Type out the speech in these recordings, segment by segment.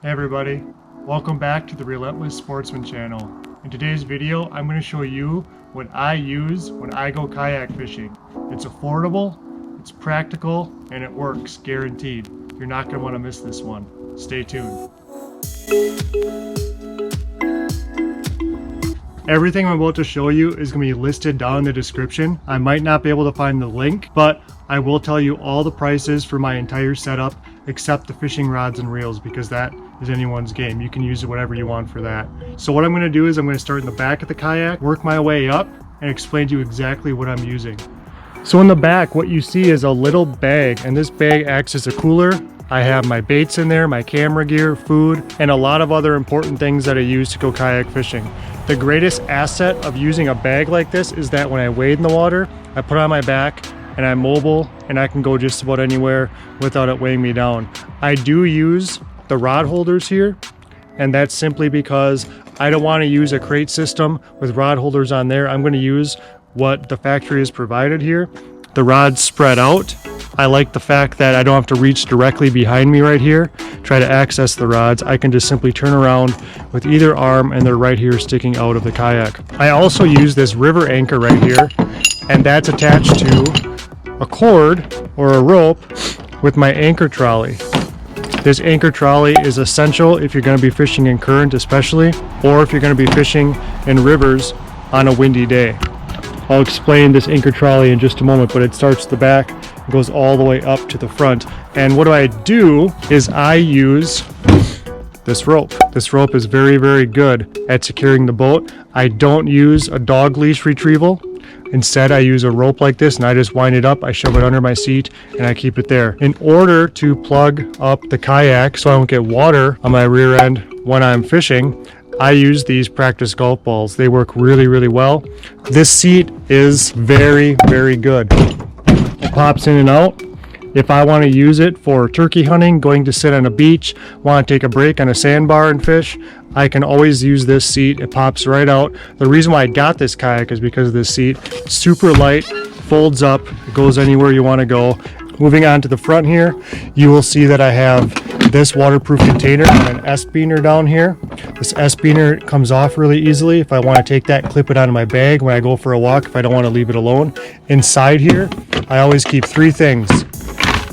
Hey everybody, welcome back to the Relentless Sportsman channel. In today's video, I'm going to show you what I use when I go kayak fishing. It's affordable, it's practical, and it works, guaranteed. You're not going to want to miss this one. Stay tuned. Everything I'm about to show you is going to be listed down in the description. I might not be able to find the link, but I will tell you all the prices for my entire setup except the fishing rods and reels, because that is anyone's game. You can use whatever you want for that. So what I'm going to do is I'm going to start in the back of the kayak, work my way up, and explain to you exactly what I'm using. So in the back, what you see is a little bag, and this bag acts as a cooler. I have my baits in there, my camera gear, food, and a lot of other important things that I use to go kayak fishing. The greatest asset of using a bag like this is that when I wade in the water, I put it on my back and I'm mobile and I can go just about anywhere without it weighing me down. I do use the rod holders here, and that's simply because I don't want to use a crate system with rod holders on there. I'm going to use what the factory has provided here. The rods spread out. I like the fact that I don't have to reach directly behind me right here, try to access the rods. I can just simply turn around with either arm and they're right here sticking out of the kayak. I also use this river anchor right here, and that's attached to a cord or a rope with my anchor trolley. This anchor trolley is essential if you're going to be fishing in current especially, or if you're going to be fishing in rivers on a windy day. I'll explain this anchor trolley in just a moment, but it starts at the back, goes all the way up to the front. And what I do is I use this rope. This rope is very, very good at securing the boat. I don't use a dog leash retrieval. Instead, I use a rope like this and I just wind it up, I shove it under my seat, and I keep it there. In order to plug up the kayak so I don't get water on my rear end when I'm fishing, I use these practice golf balls. They work really, really well. This seat is very, very good. It pops in and out. If I want to use it for turkey hunting, going to sit on a beach, want to take a break on a sandbar and fish, I can always use this seat. It pops right out. The reason why I got this kayak is because of this seat. It's super light, folds up, it goes anywhere you want to go. Moving on to the front here, you will see that I have this waterproof container and an S-beaner down here. This S-beaner comes off really easily. If I want to take that, clip it out of my bag when I go for a walk, if I don't want to leave it alone. Inside here, I always keep three things: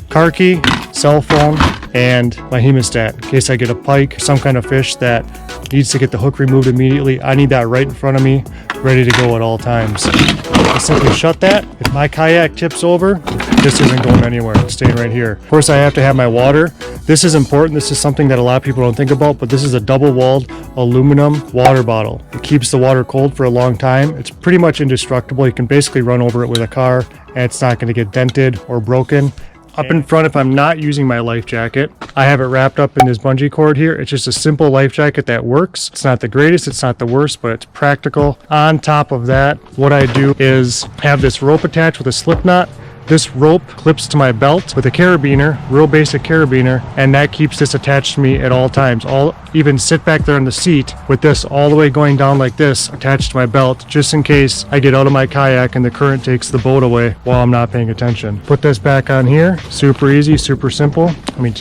car key, cell phone, and my hemostat. In case I get a pike, some kind of fish that needs to get the hook removed immediately, I need that right in front of me, ready to go at all times. I simply shut that. If my kayak tips over, this isn't going anywhere. It's staying right here. Of course, I have to have my water. This is important. This is something that a lot of people don't think about, but this is a double-walled aluminum water bottle. It keeps the water cold for a long time. It's pretty much indestructible. You can basically run over it with a car, and it's not going to get dented or broken. Up in front, if I'm not using my life jacket, I have it wrapped up in this bungee cord here. It's just a simple life jacket that works. It's not the greatest, it's not the worst, but it's practical. On top of that, what I do is have this rope attached with a slip knot. This rope clips to my belt with a carabiner, real basic carabiner, and that keeps this attached to me at all times. I'll even sit back there in the seat with this all the way going down like this, attached to my belt, just in case I get out of my kayak and the current takes the boat away while I'm not paying attention. Put this back on here, super easy, super simple.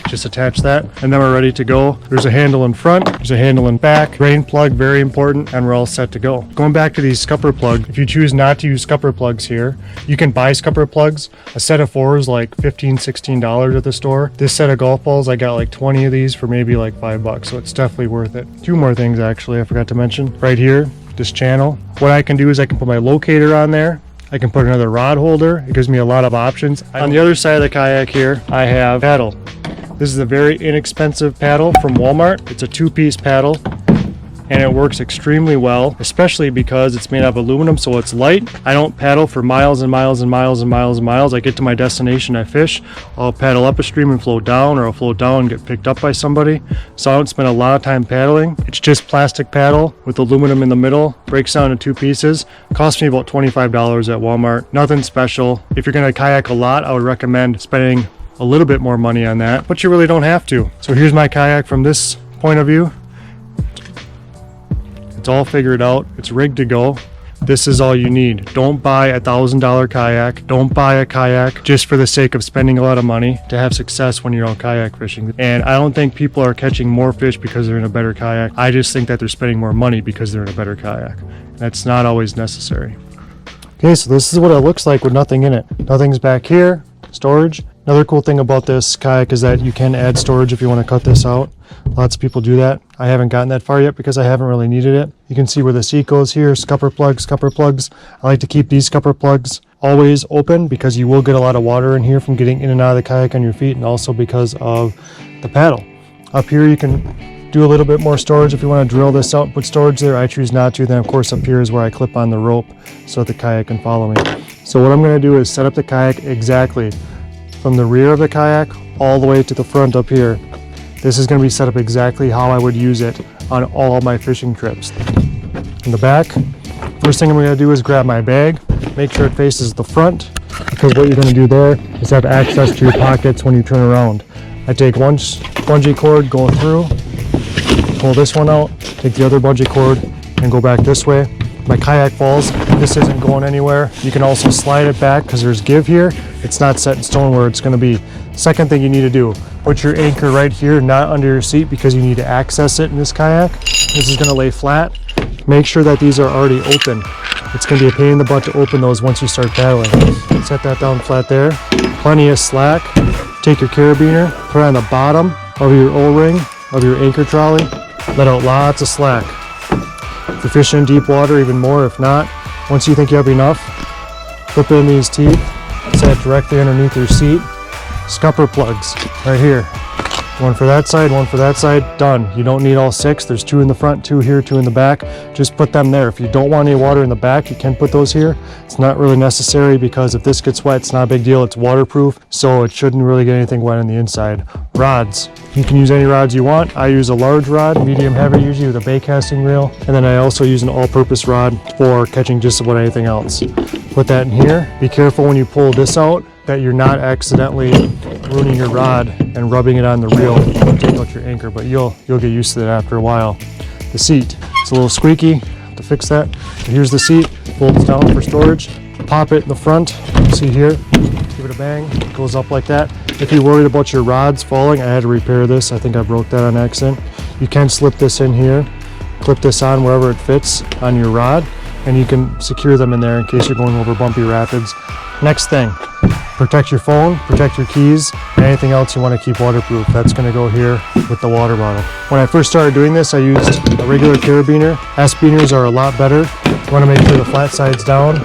Just attach that, and then we're ready to go. There's a handle in front, there's a handle in back, drain plug, very important, and we're all set to go. Going back to these scupper plugs, if you choose not to use scupper plugs here, you can buy scupper plugs. A set of four is like $15, $16 at the store. This set of golf balls, I got like 20 of these for maybe like $5, so it's definitely worth it. Two more things actually I forgot to mention. Right here, this channel. What I can do is I can put my locator on there. I can put another rod holder. It gives me a lot of options. On the other side of the kayak here, I have paddle. This is a very inexpensive paddle from Walmart. It's a two-piece paddle, and it works extremely well, especially because it's made out of aluminum, so it's light. I don't paddle for miles and miles and miles and miles and miles. I get to my destination, I fish, I'll paddle up a stream and float down, or I'll float down and get picked up by somebody. So I don't spend a lot of time paddling. It's just plastic paddle with aluminum in the middle, breaks down in two pieces. Cost me about $25 at Walmart. Nothing special. If you're gonna kayak a lot, I would recommend spending a little bit more money on that, but you really don't have to. So here's my kayak from this point of view. It's all figured out. It's rigged to go. This is all you need. Don't buy a $1,000 kayak. Don't buy a kayak just for the sake of spending a lot of money to have success when you're out kayak fishing. And I don't think people are catching more fish because they're in a better kayak. I just think that they're spending more money because they're in a better kayak. That's not always necessary. Okay, so this is what it looks like with nothing in it. Nothing's back here. Storage. Another cool thing about this kayak is that you can add storage if you want to cut this out. Lots of people do that. I haven't gotten that far yet because I haven't really needed it. You can see where the seat goes here, scupper plugs. I like to keep these scupper plugs always open because you will get a lot of water in here from getting in and out of the kayak on your feet, and also because of the paddle. Up here you can do a little bit more storage if you want to drill this out and put storage there. I choose not to. Then of course up here is where I clip on the rope so that the kayak can follow me. So what I'm going to do is set up the kayak exactly from the rear of the kayak all the way to the front up here. This is going to be set up exactly how I would use it on all my fishing trips. In the back, first thing I'm going to do is grab my bag, make sure it faces the front, because what you're going to do there is have access to your pockets when you turn around. I take one bungee cord, go through, pull this one out, take the other bungee cord, and go back this way. My kayak falls, this isn't going anywhere. You can also slide it back because there's give here. It's not set in stone where it's going to be. Second thing you need to do, put your anchor right here, not under your seat, because you need to access it in this kayak. This is going to lay flat. Make sure that these are already open. It's going to be a pain in the butt to open those once you start paddling. Set that down flat there. Plenty of slack. Take your carabiner, put it on the bottom of your O-ring of your anchor trolley. Let out lots of slack. If you're fishing in deep water, even more. If not, once you think you have enough, flip in these teeth, set it directly underneath your seat. Scupper plugs right here. One for that side, done. You don't need all 6. There's 2 in the front, 2 here, 2 in the back. Just put them there. If you don't want any water in the back, you can put those here. It's not really necessary because if this gets wet, it's not a big deal. It's waterproof, so it shouldn't really get anything wet on the inside. Rods. You can use any rods you want. I use a large rod, medium heavy, usually with a bait casting reel. And then I also use an all-purpose rod for catching just about anything else. Put that in here. Be careful when you pull this out that you're not accidentally ruining your rod and rubbing it on the reel and take out your anchor, but you'll get used to that after a while. The seat, it's a little squeaky, have to fix that. But here's the seat, folds down for storage. Pop it in the front, see here, give it a bang, it goes up like that. If you're worried about your rods falling, I had to repair this. I think I broke that on accident. You can slip this in here, clip this on wherever it fits on your rod, and you can secure them in there in case you're going over bumpy rapids. Next thing, protect your phone, protect your keys, and anything else you want to keep waterproof. That's going to go here with the water bottle. When I first started doing this, I used a regular carabiner. S-biners are a lot better. You want to make sure the flat side's down.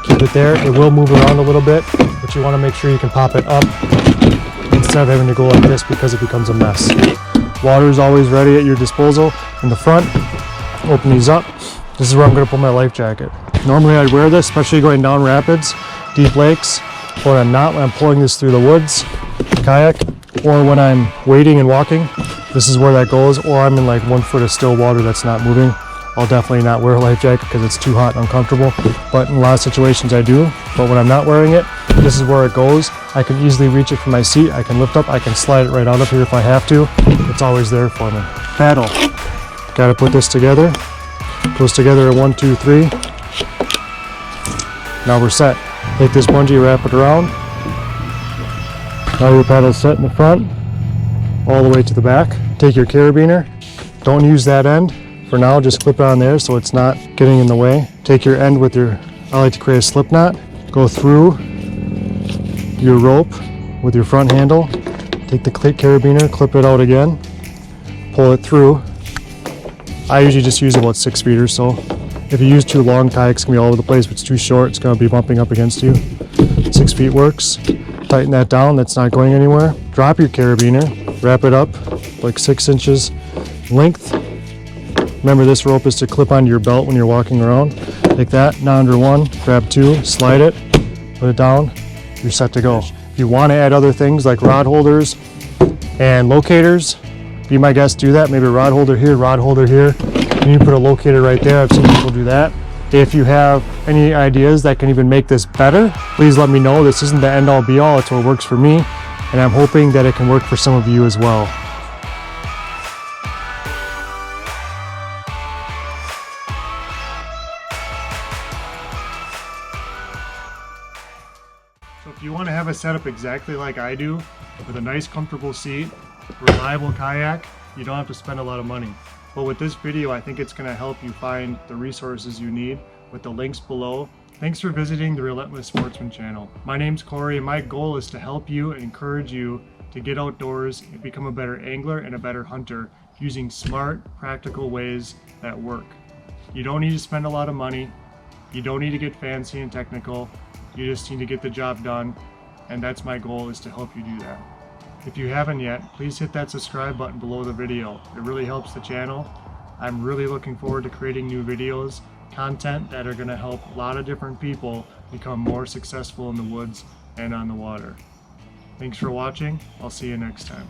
Keep it there. It will move around a little bit, but you want to make sure you can pop it up instead of having to go like this because it becomes a mess. Water is always ready at your disposal. In the front, open these up. This is where I'm going to put my life jacket. Normally I'd wear this, especially going down rapids, deep lakes, or I'm not when I'm pulling this through the woods, kayak, or when I'm wading and walking. This is where that goes, or I'm in like 1 foot of still water that's not moving. I'll definitely not wear a life jacket because it's too hot and uncomfortable, but in a lot of situations I do. But when I'm not wearing it, this is where it goes. I can easily reach it from my seat. I can lift up, I can slide it right out of here if I have to. It's always there for me. Paddle. Got to put this together. Goes together at 1, 2, 3. Now we're set. Take this bungee, wrap it around. Now your paddle's set in the front, all the way to the back. Take your carabiner. Don't use that end. For now, just clip it on there so it's not getting in the way. Take your end with your, I like to create a slip knot. Go through your rope with your front handle. Take the carabiner, clip it out again. Pull it through. I usually just use about 6 feet or so. If you use too long, kayak's gonna be all over the place. If it's too short, it's gonna be bumping up against you. 6 feet works. Tighten that down, that's not going anywhere. Drop your carabiner, wrap it up like 6 inches length. Remember, this rope is to clip onto your belt when you're walking around. Take that, now under 1, grab 2, slide it, put it down, you're set to go. If you want to add other things like rod holders and locators, be my guest, do that. Maybe a rod holder here, and you put a locator right there. I've seen people do that. If you have any ideas that can even make this better, please let me know. This isn't the end all be all, it's what works for me, and I'm hoping that it can work for some of you as well. If you want to have a setup exactly like I do, with a nice comfortable seat, reliable kayak, you don't have to spend a lot of money. But with this video, I think it's going to help you find the resources you need with the links below. Thanks for visiting the Relentless Sportsman channel. My name's Corey, and my goal is to help you and encourage you to get outdoors and become a better angler and a better hunter using smart, practical ways that work. You don't need to spend a lot of money. You don't need to get fancy and technical. You just need to get the job done, and that's my goal, is to help you do that. If you haven't yet, please hit that subscribe button below the video. It really helps the channel. I'm really looking forward to creating new videos, content that are going to help a lot of different people become more successful in the woods and on the water. Thanks for watching. I'll see you next time.